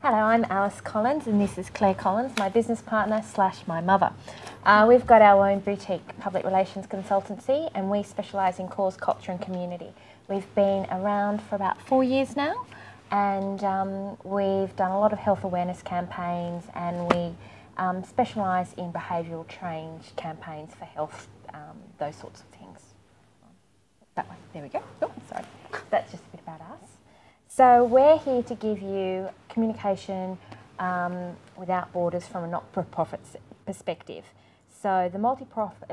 Hello, I'm Alice Collins and this is Claire Collins, my business partner / my mother. We've got our own boutique public relations consultancy and we specialise in cause, culture and community. We've been around for about 4 years now and we've done a lot of health awareness campaigns and we specialise in behavioural change campaigns for health, those sorts of things. That one, there we go. Oh, sorry. That's just a bit about us. So we're here to give you communication without borders from a not-for-profit perspective. So the multi-profit,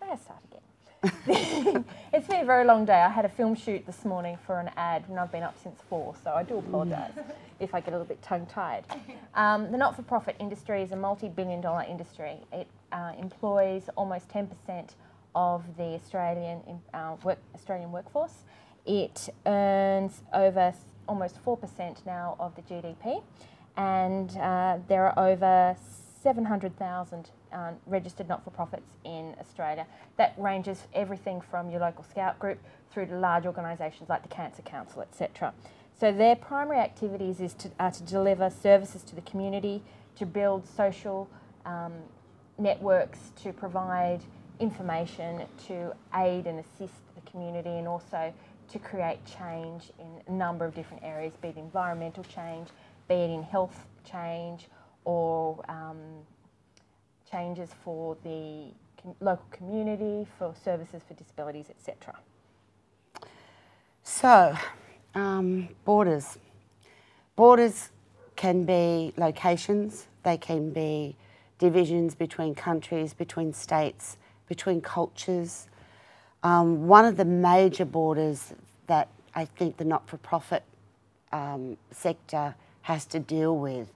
let's start again. It's been a very long day. I had a film shoot this morning for an ad and I've been up since 4, so I do apologise if I get a little bit tongue-tied. The not-for-profit industry is a multi-billion-dollar industry. It employs almost 10% of the Australian workforce. It earns over almost 4% now of the GDP, and there are over 700,000 registered not-for-profits in Australia. That ranges everything from your local scout group through to large organisations like the Cancer Council, etc. So their primary activities are to deliver services to the community, to build social networks, to provide information, to aid and assist the community, and also to create change in a number of different areas, be it environmental change, be it in health change, or changes for the local community, for services for disabilities, etc. So, borders. Borders can be locations, they can be divisions between countries, between states, between cultures. One of the major borders that I think the not-for-profit sector has to deal with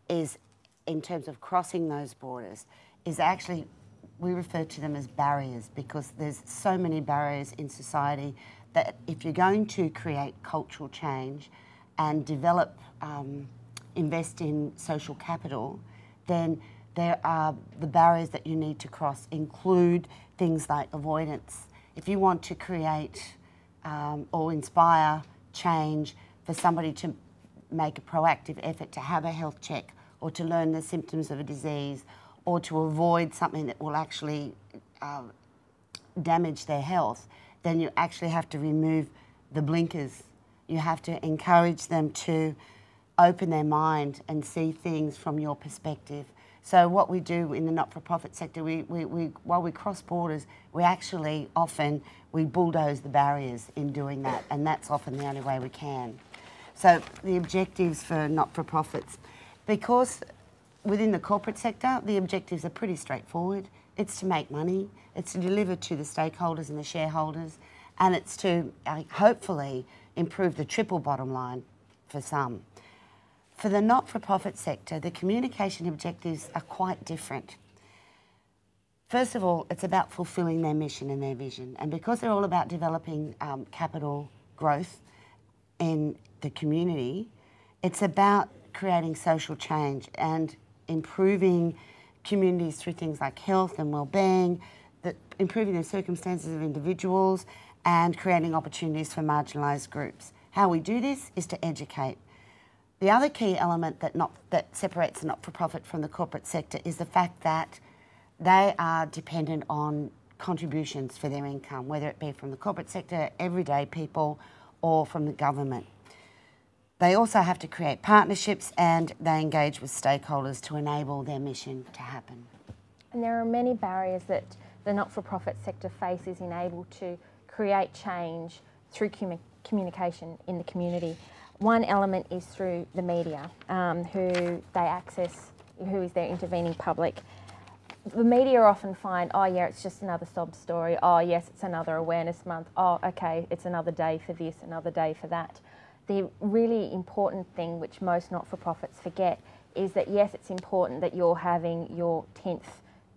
is, in terms of crossing those borders, is actually, we refer to them as barriers, because there's so many barriers in society that if you're going to create cultural change and develop, invest in social capital, then there are the barriers that you need to cross include things like avoidance. If you want to create or inspire change for somebody to make a proactive effort to have a health check or to learn the symptoms of a disease or to avoid something that will actually damage their health, then you actually have to remove the blinkers. You have to encourage them to open their mind and see things from your perspective. So what we do in the not-for-profit sector, while we cross borders, we actually often, we bulldoze the barriers in doing that, and that's often the only way we can. So the objectives for not-for-profits, because within the corporate sector, the objectives are pretty straightforward. It's to make money, it's to deliver to the stakeholders and the shareholders, and it's to hopefully improve the triple bottom line for some. For the not-for-profit sector, the communication objectives are quite different. First of all, it's about fulfilling their mission and their vision. And because they're all about developing capital growth in the community, it's about creating social change and improving communities through things like health and well-being, improving the circumstances of individuals and creating opportunities for marginalised groups. How we do this is to educate. The other key element that separates the not-for-profit from the corporate sector is the fact that they are dependent on contributions for their income, whether it be from the corporate sector, everyday people, or from the government. They also have to create partnerships and they engage with stakeholders to enable their mission to happen. And there are many barriers that the not-for-profit sector faces in able to create change through communication in the community. One element is through the media, who they access, who is their intervening public. The media often find, oh yeah, it's just another sob story, oh yes, it's another awareness month, oh okay, it's another day for this, another day for that. The really important thing which most not-for-profits forget is that yes, it's important that you're having your 10th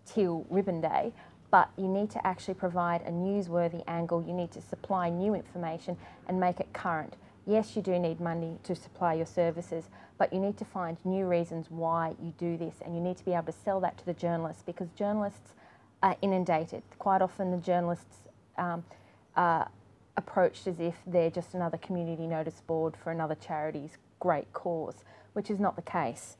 Teal Ribbon Day, but you need to actually provide a newsworthy angle, you need to supply new information and make it current. Yes, you do need money to supply your services, but you need to find new reasons why you do this, and you need to be able to sell that to the journalists, because journalists are inundated. Quite often the journalists are approached as if they're just another community notice board for another charity's great cause, which is not the case.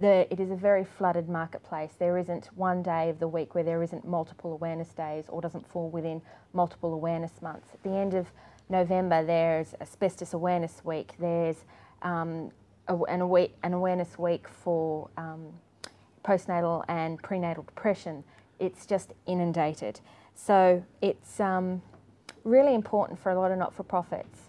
It is a very flooded marketplace. There isn't one day of the week where there isn't multiple awareness days or doesn't fall within multiple awareness months. At the end of November, there's Asbestos Awareness Week. There's an awareness week for postnatal and prenatal depression. It's just inundated. So it's really important for a lot of not-for-profits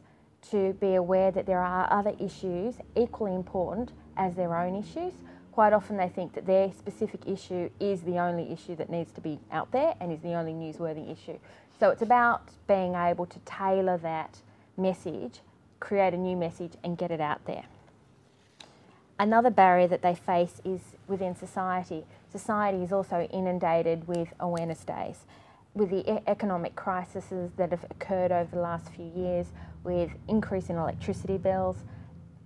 to be aware that there are other issues equally important as their own issues. Quite often they think that their specific issue is the only issue that needs to be out there and is the only newsworthy issue. So it's about being able to tailor that message, create a new message and get it out there. Another barrier that they face is within society. Society is also inundated with awareness days. With the economic crises that have occurred over the last few years, with increase in electricity bills,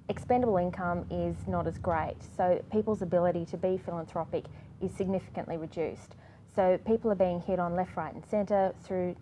expendable income is not as great. So people's ability to be philanthropic is significantly reduced. So people are being hit on left, right and centre through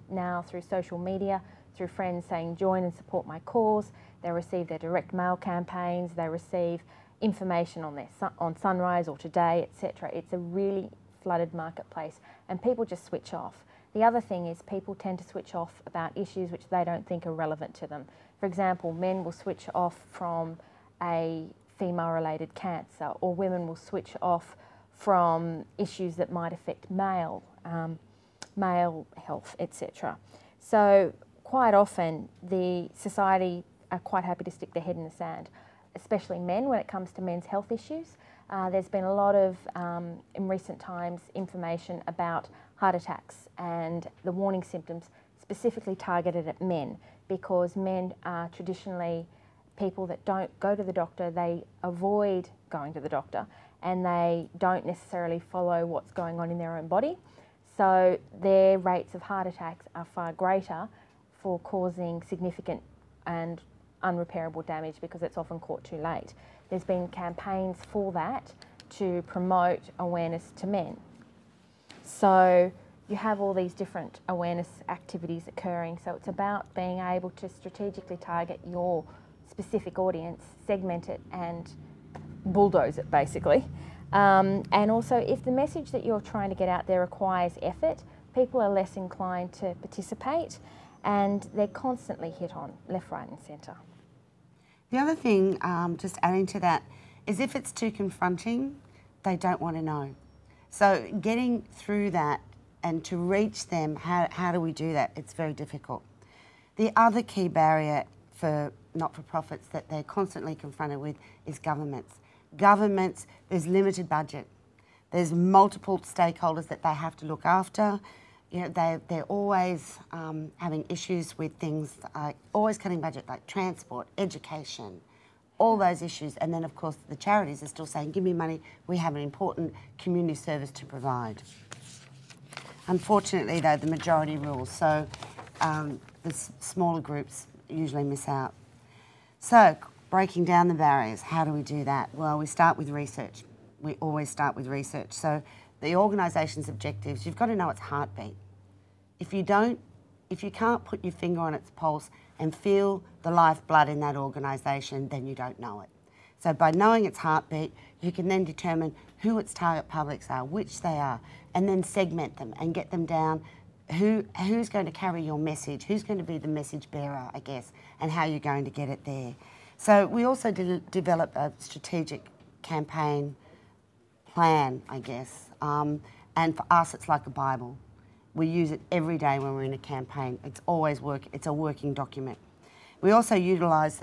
social media, through friends saying join and support my cause. They receive their direct mail campaigns, they receive information on Sunrise or Today, etc. It's a really flooded marketplace and people just switch off. The other thing is people tend to switch off about issues which they don't think are relevant to them. For example, men will switch off from a female-related cancer, or women will switch off from issues that might affect male health, etc. So quite often the society are quite happy to stick their head in the sand, especially men when it comes to men's health issues. There's been a lot of, in recent times, information about heart attacks and the warning symptoms specifically targeted at men, because men are traditionally people that don't go to the doctor, they avoid going to the doctor and they don't necessarily follow what's going on in their own body. So their rates of heart attacks are far greater for causing significant and unrepairable damage because it's often caught too late. There's been campaigns for that to promote awareness to men. So you have all these different awareness activities occurring. So it's about being able to strategically target your specific audience, segment it and bulldoze it basically. And also if the message that you're trying to get out there requires effort, people are less inclined to participate and they're constantly hit on left, right and centre. The other thing, just adding to that, is if it's too confronting, they don't want to know. So getting through that and to reach them, how do we do that? It's very difficult. The other key barrier for not-for-profits that they're constantly confronted with is governments. Governments, there's limited budget. There's multiple stakeholders that they have to look after. You know, they're always having issues with things, always cutting budget, like transport, education, all those issues. And then, of course, the charities are still saying, give me money, we have an important community service to provide. Unfortunately, though, the majority rules, so the smaller groups usually miss out. So, breaking down the barriers, how do we do that? Well, we start with research. We always start with research. So the organisation's objectives, you've got to know its heartbeat. If you can't put your finger on its pulse and feel the lifeblood in that organisation, then you don't know it. So by knowing its heartbeat, you can then determine who its target publics are, which they are, and then segment them and get them down. Who's going to carry your message? Who's going to be the message bearer, I guess, and how you're going to get it there. So we also develop a strategic campaign plan, I guess, and for us it's like a Bible. We use it every day when we're in a campaign. It's always it's a working document. We also utilise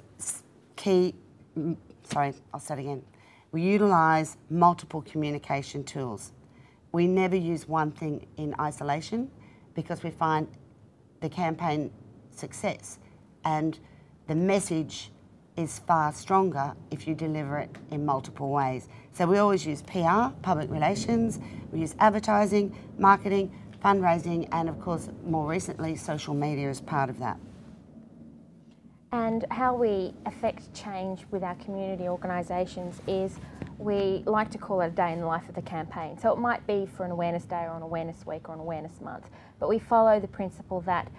We utilise multiple communication tools. We never use one thing in isolation because we find the campaign success and the message is far stronger if you deliver it in multiple ways. So we always use PR, public relations, we use advertising, marketing, fundraising, and of course, more recently, social media as part of that. And how we affect change with our community organisations is we like to call it a day in the life of the campaign. So it might be for an awareness day or an awareness week or an awareness month, but we follow the principle that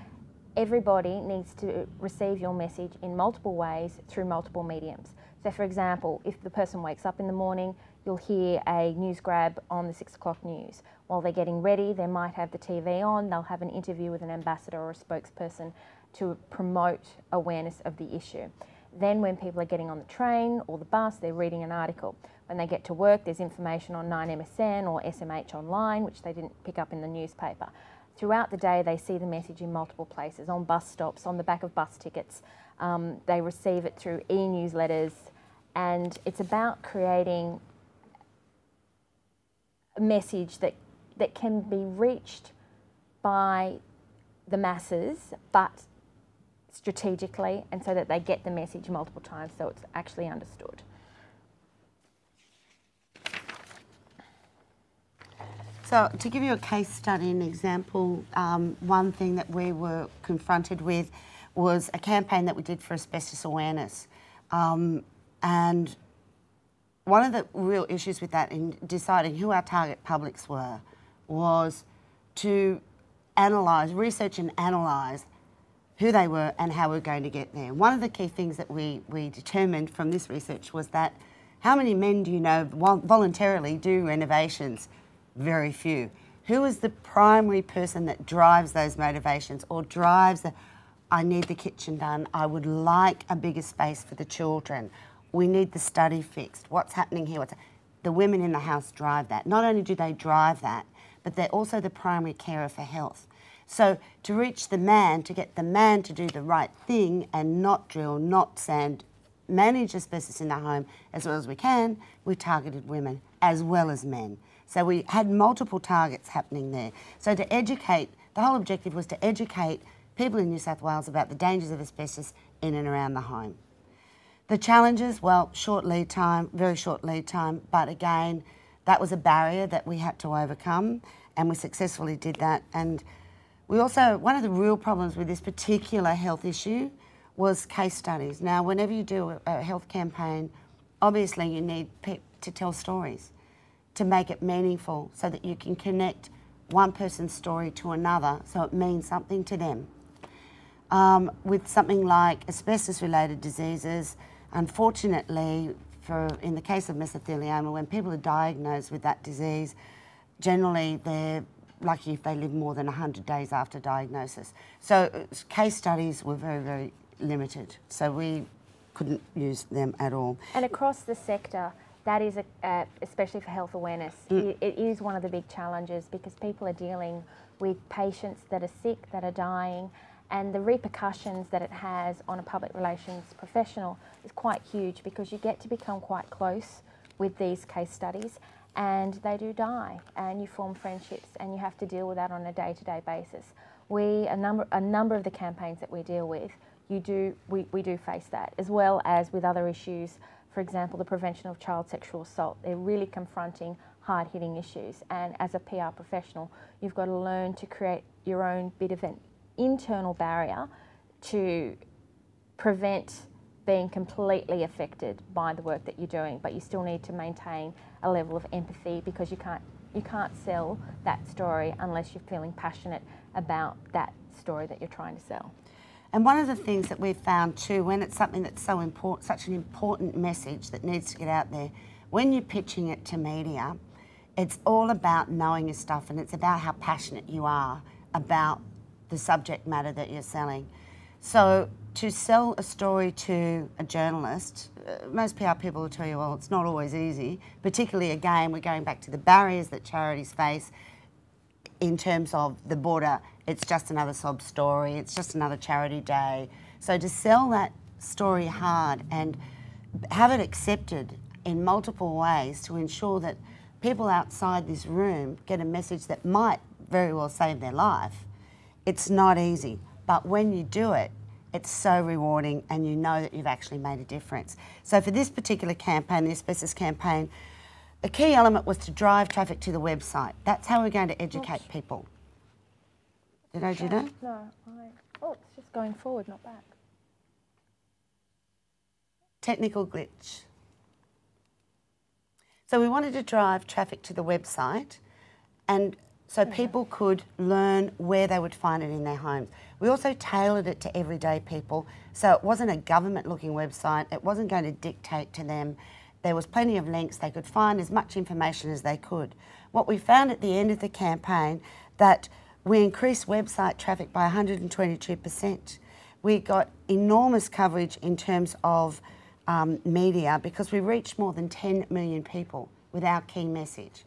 everybody needs to receive your message in multiple ways through multiple mediums. So for example, if the person wakes up in the morning, you'll hear a news grab on the 6 o'clock news. While they're getting ready, they might have the TV on, they'll have an interview with an ambassador or a spokesperson to promote awareness of the issue. Then when people are getting on the train or the bus, they're reading an article. When they get to work, there's information on 9MSN or SMH Online, which they didn't pick up in the newspaper. Throughout the day, they see the message in multiple places, on bus stops, on the back of bus tickets. They receive it through e-newsletters, and it's about creating a message that can be reached by the masses, but strategically, and so that they get the message multiple times so it's actually understood. So to give you a case study, an example, one thing that we were confronted with was a campaign that we did for asbestos awareness. And one of the real issues with that in deciding who our target publics were was to analyse, research and analyse who they were and how we're going to get there. One of the key things that we determined from this research was that how many men do you know voluntarily do renovations? Very few. Who is the primary person that drives those motivations or drives the, I need the kitchen done, I would like a bigger space for the children, we need the study fixed, what's happening here? The women in the house drive that. Not only do they drive that, but they're also the primary carer for health. So to reach the man, to get the man to do the right thing and not drill, not sand, manage asbestos in the home as well as we can, we targeted women as well as men. So we had multiple targets happening there. So to educate, the whole objective was to educate people in New South Wales about the dangers of asbestos in and around the home. The challenges, well, short lead time, very short lead time, but again, that was a barrier that we had to overcome, and we successfully did that. And we also, one of the real problems with this particular health issue was case studies. Now, whenever you do a health campaign, obviously you need to tell stories to make it meaningful so that you can connect one person's story to another so it means something to them. With something like asbestos-related diseases, unfortunately, in the case of mesothelioma, when people are diagnosed with that disease, generally they're lucky if they live more than 100 days after diagnosis. So case studies were very, very limited, so we couldn't use them at all. And across the sector, that is, especially for health awareness, it is one of the big challenges because people are dealing with patients that are sick, that are dying, and the repercussions that it has on a public relations professional is quite huge because you get to become quite close with these case studies and they do die and you form friendships and you have to deal with that on a day-to-day basis. A number of the campaigns that we deal with, we do face that, as well as with other issues. For example, the prevention of child sexual assault. They're really confronting hard-hitting issues, and as a PR professional, you've got to learn to create your own bit of an internal barrier to prevent being completely affected by the work that you're doing, but you still need to maintain a level of empathy because you can't sell that story unless you're feeling passionate about that story that you're trying to sell. And one of the things that we've found too, when it's something that's so important, such an important message that needs to get out there, when you're pitching it to media, it's all about knowing your stuff and it's about how passionate you are about the subject matter that you're selling. So to sell a story to a journalist, most PR people will tell you, well, it's not always easy, particularly, again, we're going back to the barriers that charities face in terms of the border. It's just another sob story, it's just another charity day. So to sell that story hard and have it accepted in multiple ways to ensure that people outside this room get a message that might very well save their life, it's not easy. But when you do it, it's so rewarding and you know that you've actually made a difference. So for this particular campaign, the asbestos campaign, a key element was to drive traffic to the website. That's how we're going to educate people. Did I do that? No, oh, it's just going forward, not back. Technical glitch. So we wanted to drive traffic to the website, and so people could learn where they would find it in their homes. We also tailored it to everyday people, so it wasn't a government-looking website. It wasn't going to dictate to them. There was plenty of links. They could find as much information as they could. What we found at the end of the campaign, that we increased website traffic by 122%. We got enormous coverage in terms of media because we reached more than 10 million people with our key message.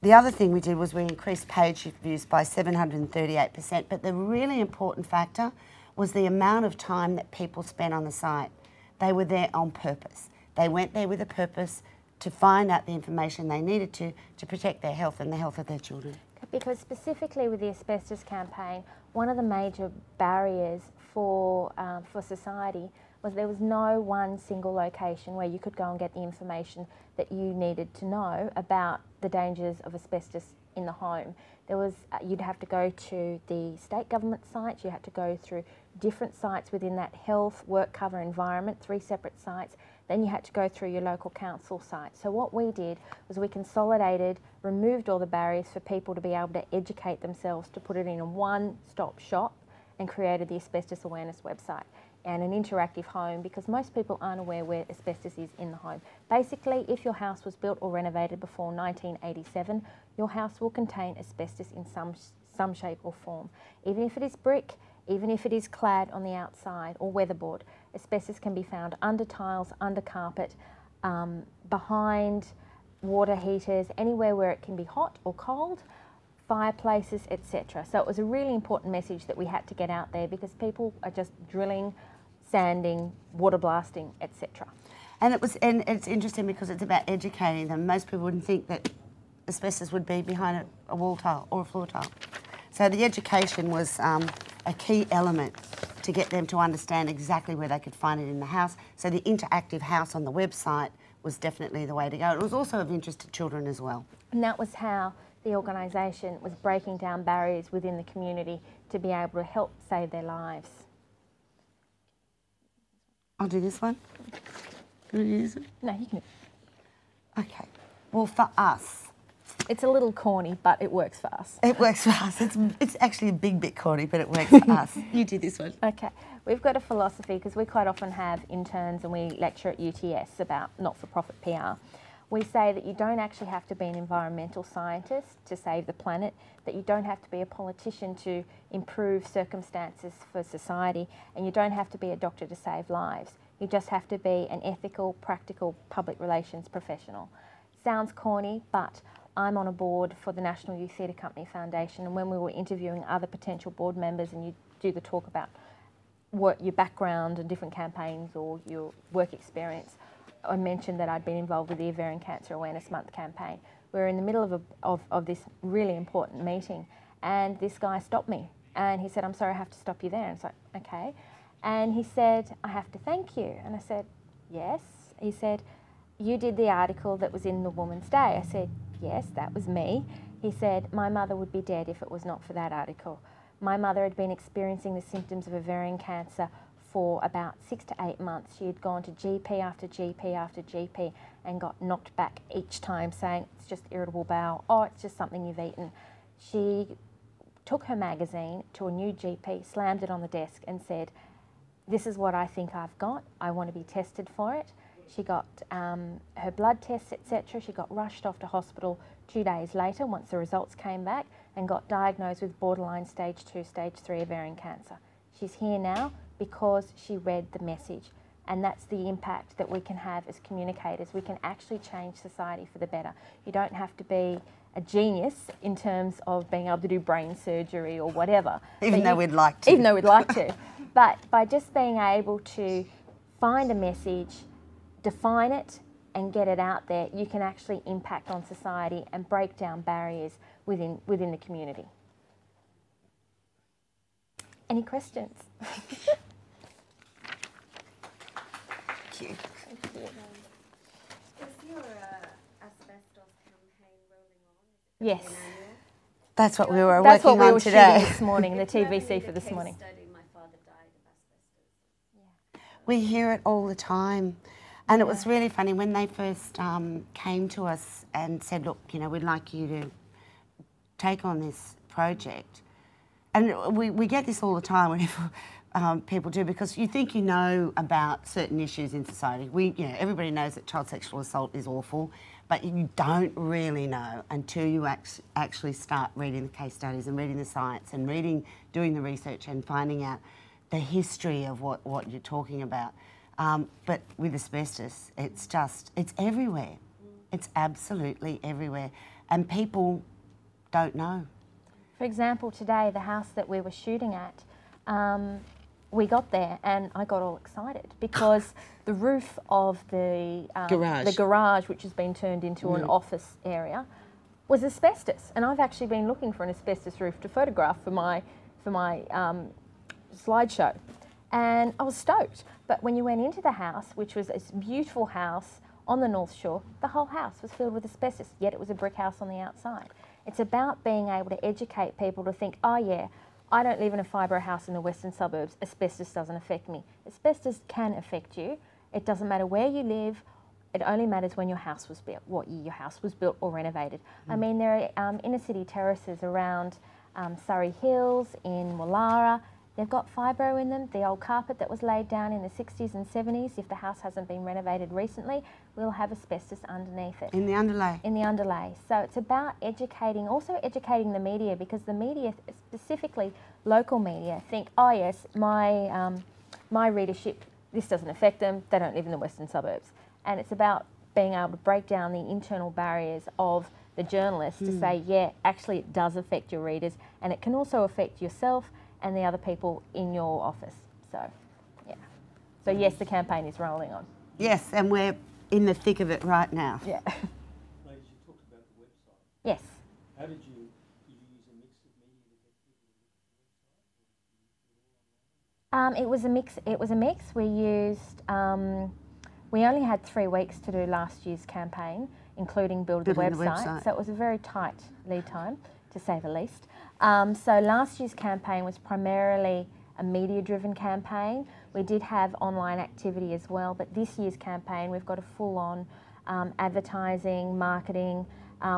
The other thing we did was we increased page views by 738%, but the really important factor was the amount of time that people spent on the site. They were there on purpose. They went there with a purpose to find out the information they needed to protect their health and the health of their children. Because specifically with the asbestos campaign, one of the major barriers for society was there was no one single location where you could go and get the information that you needed to know about the dangers of asbestos in the home. There was, you'd have to go to the state government sites, you had to go through different sites within that health, work cover environment, 3 separate sites, then you had to go through your local council site. So what we did was we consolidated, removed all the barriers for people to be able to educate themselves, to put it in a one-stop shop, and created the asbestos awareness website and an interactive home, because most people aren't aware where asbestos is in the home. Basically, if your house was built or renovated before 1987, your house will contain asbestos in some shape or form. Even if it is brick, even if it is clad on the outside or weatherboard, asbestos can be found under tiles, under carpet, behind water heaters, anywhere where it can be hot or cold, fireplaces, etc. So it was a really important message that we had to get out there, because people are just drilling, sanding, water blasting, etc. And it's interesting because it's about educating them. Most people wouldn't think that asbestos would be behind a wall tile or a floor tile. So the education was a key element to get them to understand exactly where they could find it in the house. So the interactive house on the website was definitely the way to go. It was also of interest to children as well. And that was how the organisation was breaking down barriers within the community to be able to help save their lives. I'll do this one. Can I do this one? No, you can. Okay. Well, for us, it's a little corny, but it works for us. It works for us. It's actually a big bit corny, but it works for us. You do this one. Okay. We've got a philosophy, because we quite often have interns and we lecture at UTS about not-for-profit PR. We say that you don't actually have to be an environmental scientist to save the planet, that you don't have to be a politician to improve circumstances for society, and you don't have to be a doctor to save lives. You just have to be an ethical, practical public relations professional. Sounds corny, but I'm on a board for the National Youth Theatre Company Foundation, and when we were interviewing other potential board members and you do the talk about your background and different campaigns or your work experience, I mentioned that I'd been involved with the Ovarian Cancer Awareness Month campaign. We were in the middle of this really important meeting, and this guy stopped me and he said, "I'm sorry, I have to stop you there." And it's like, okay. And he said, "I have to thank you." And I said, "Yes." He said, "You did the article that was in the Woman's Day." I said, "Yes, that was me." He said, "My mother would be dead if it was not for that article. My mother had been experiencing the symptoms of ovarian cancer for about 6 to 8 months. She had gone to GP after GP after GP and got knocked back each time, saying it's just irritable bowel, oh, it's just something you've eaten." She took her magazine to a new GP, slammed it on the desk and said, "This is what I think I've got. I want to be tested for it." She got her blood tests, etc. She got rushed off to hospital 2 days later once the results came back, and got diagnosed with borderline stage 2, stage 3 ovarian cancer. She's here now because she read the message, and that's the impact that we can have as communicators. We can actually change society for the better. You don't have to be a genius in terms of being able to do brain surgery or whatever. Even though we'd like to. Even though we'd like to. But by just being able to find a message, define it and get it out there, you can actually impact on society and break down barriers within the community. Any questions? Thank you. Is your asbestos campaign rolling on? Yes. That's what we were That's working what we on were today. shooting this morning, the TVC for this morning. My father died of asbestos. We hear it all the time. And it was really funny when they first came to us and said, look, you know, we'd like you to take on this project. And we get this all the time whenever people do, because you think you know about certain issues in society. You know, everybody knows that child sexual assault is awful, but you don't really know until you actually start reading the case studies and reading the science and doing the research and finding out the history of what you're talking about. But with asbestos, it's everywhere. It's absolutely everywhere. And people don't know. For example, today, the house that we were shooting at, we got there and I got all excited because the roof of the garage, which has been turned into an office area, was asbestos. And I've actually been looking for an asbestos roof to photograph for my slideshow. And I was stoked. But when you went into the house, which was a beautiful house on the North Shore, the whole house was filled with asbestos, yet it was a brick house on the outside. It's about being able to educate people to think, oh yeah, I don't live in a fibro house in the western suburbs, asbestos doesn't affect me. Asbestos can affect you. It doesn't matter where you live, it only matters when your house was built, what year your house was built or renovated. I mean, there are inner city terraces around Surrey Hills, in Wallara. They've got fibro in them. The old carpet that was laid down in the 60s and 70s, if the house hasn't been renovated recently, will have asbestos underneath it. In the underlay? In the underlay. So it's about educating, also educating the media, because the media, specifically local media, think, oh yes, my readership, this doesn't affect them, they don't live in the western suburbs. And it's about being able to break down the internal barriers of the journalists to say, yeah, actually it does affect your readers, and it can also affect yourself and the other people in your office. So, yeah. So yes, the campaign is rolling on. Yes, and we're in the thick of it right now. Yeah. Ladies, you talked about the website. Yes. How did you use a mix of media to get people to look at the website? It was a mix. It was a mix. We used. We only had 3 weeks to do last year's campaign, including building the website. So it was a very tight lead time, to say the least. So last year's campaign was primarily a media-driven campaign. We did have online activity as well, but this year's campaign, we've got a full-on advertising, marketing.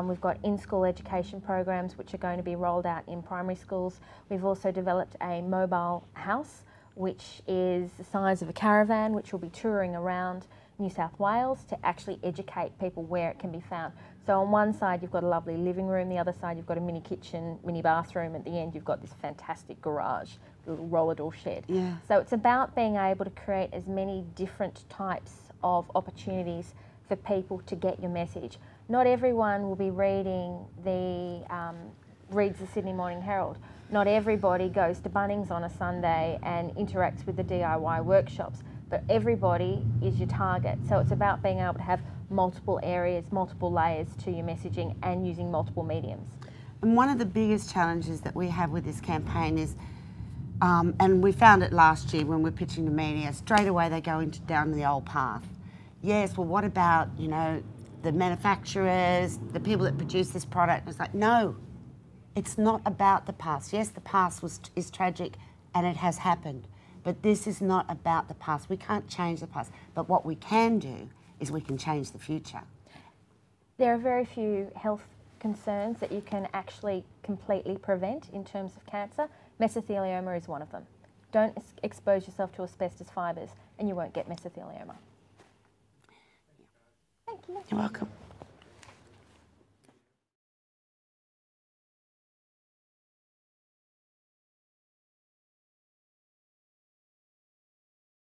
We've got in-school education programs which are going to be rolled out in primary schools. We've also developed a mobile house, which is the size of a caravan, which will be touring around New South Wales to actually educate people where it can be found. So on one side you've got a lovely living room, the other side you've got a mini kitchen, mini bathroom, at the end you've got this fantastic garage, little roller door shed. Yeah. So it's about being able to create as many different types of opportunities for people to get your message. Not everyone will be reading reads the Sydney Morning Herald. Not everybody goes to Bunnings on a Sunday and interacts with the DIY workshops, but everybody is your target. So it's about being able to have multiple areas, multiple layers to your messaging and using multiple mediums. And one of the biggest challenges that we have with this campaign is, and we found it last year when we're pitching to media, straight away they go down the old path. Yes, well what about, you know, the manufacturers, the people that produce this product? And it's like, no, it's not about the past. Yes, the past is tragic and it has happened, but this is not about the past. We can't change the past, but what we can do is we can change the future. There are very few health concerns that you can actually completely prevent in terms of cancer. Mesothelioma is one of them. Don't expose yourself to asbestos fibres and you won't get mesothelioma. Thank you. You're welcome.